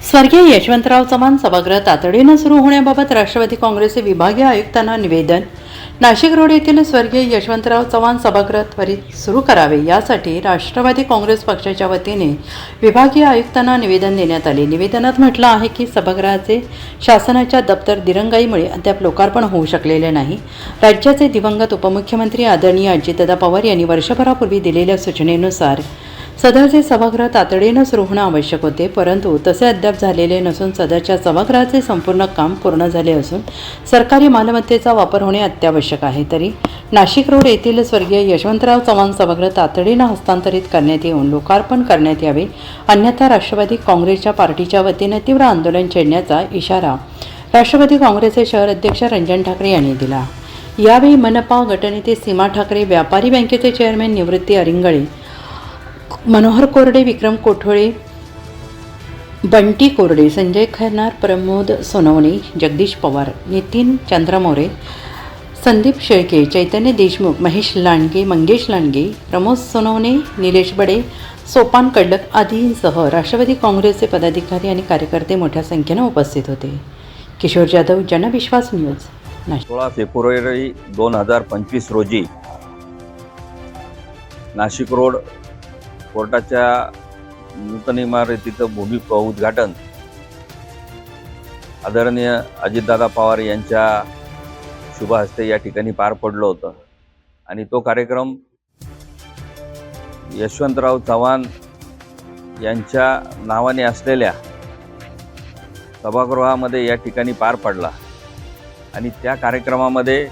स्वर्गीय यशवंतराव चव्हाण सभागृह तातडीनं सुरू होण्याबाबत राष्ट्रवादी काँग्रेसचे विभागीय आयुक्तांना निवेदन. नाशिक रोड येथील स्वर्गीय यशवंतराव चव्हाण सभागृह त्वरित सुरू करावे यासाठी राष्ट्रवादी काँग्रेस पक्षाच्या वतीने विभागीय आयुक्तांना निवेदन देण्यात आले. निवेदनात म्हटलं आहे की सभागृहाचे शासनाच्या दप्तर दिरंगाईमुळे अद्याप लोकार्पण होऊ शकलेले नाही. राज्याचे दिवंगत उपमुख्यमंत्री आदरणीय अजितदादा पवार यांनी वर्षभरापूर्वी दिलेल्या सूचनेनुसार सदरचे सभागृह तातडीनं सुरू होणं आवश्यक होते, परंतु तसे अद्याप झालेले नसून सदरच्या सभागृहाचे संपूर्ण काम पूर्ण झाले असून सरकारी मालमत्तेचा वापर होणे अत्यावश्यक आहे. तरी नाशिक रोड येथील स्वर्गीय यशवंतराव चव्हाण सभागृह तातडीनं हस्तांतरित करण्यात येऊन लोकार्पण करण्यात यावे, अन्यथा राष्ट्रवादी काँग्रेसच्या पार्टीच्या वतीने तीव्र आंदोलन छेडण्याचा इशारा राष्ट्रवादी काँग्रेसचे शहर अध्यक्ष रंजन ठाकरे यांनी दिला. यावेळी मनपा गटनेते सीमा ठाकरे, व्यापारी बँकेचे चेअरमॅन निवृत्ती अरिंगळे, मनोहर कोरडे, विक्रम कोठोळे, बंटी कोरडे, संजय खैरनार, प्रमोद सोनवणे, जगदीश पवार, नितीन चंद्रमोरे, संदीप शेळके, चैतन्य देशमुख, महेश लांडगे, मंगेश लांडगे, प्रमोद सोनवणे, निलेश बडे, सोपान कडक आदींसह राष्ट्रवादी काँग्रेसचे पदाधिकारी आणि कार्यकर्ते मोठ्या संख्येने उपस्थित होते. किशोर जाधव, जनविश्वास न्यूज, नाशिक. 16 फेब्रुवारी 2025 रोजी नाशिक रोड कोर्टाच्या नूतन इमारतीचं भूमी उद्घाटन आदरणीय अजितदादा पवार यांच्या शुभ हस्ते या ठिकाणी पार पडलं होतं. आणि तो कार्यक्रम यशवंतराव चव्हाण यांच्या नावाने असलेल्या सभागृहामध्ये या ठिकाणी पार पडला. आणि त्या कार्यक्रमामध्ये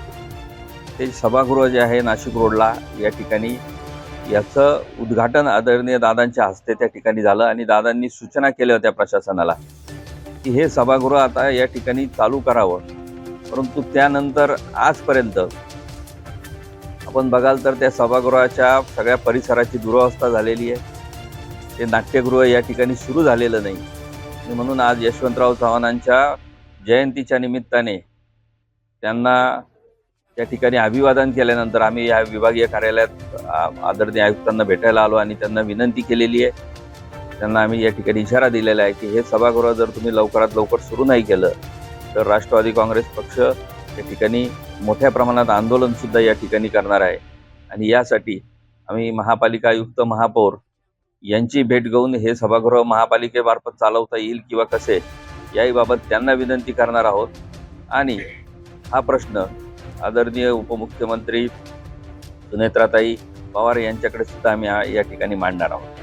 ते सभागृह जे आहे नाशिक रोडला या ठिकाणी याचं उद्घाटन आदरणीय दादांच्या हस्ते त्या ठिकाणी झालं. आणि दादांनी सूचना केल्या होत्या प्रशासनाला की हे सभागृह आता या ठिकाणी चालू करावं. परंतु त्यानंतर आजपर्यंत आपण बघाल तर त्या सभागृहाच्या सगळ्या परिसराची दुरवस्था झालेली आहे. ते नाट्यगृह या ठिकाणी सुरू झालेलं नाही. आणि म्हणून आज यशवंतराव चव्हाणांच्या जयंतीच्या निमित्ताने त्यांना त्या ठिकाणी अभिवादन केल्यानंतर आम्ही या विभागीय कार्यालयात आदरणीय आयुक्तांना भेटायला आलो आणि त्यांना विनंती केलेली आहे. त्यांना आम्ही या ठिकाणी इशारा दिलेला आहे की हे सभागृह जर तुम्ही लवकरात लवकर सुरू नाही केलं तर राष्ट्रवादी काँग्रेस पक्ष या ठिकाणी मोठ्या प्रमाणात आंदोलनसुद्धा या ठिकाणी करणार आहे. आणि यासाठी आम्ही महापालिका आयुक्त, महापौर यांची भेट घेऊन हे सभागृह महापालिकेमार्फत चालवता येईल किंवा कसे याबाबत त्यांना विनंती करणार आहोत. आणि हा प्रश्न आदरणीय उपमुख्यमंत्री सुनेत्राताई पवार यांच्याकडे सुद्धा आम्ही या ठिकाणी मांडणार आहोत.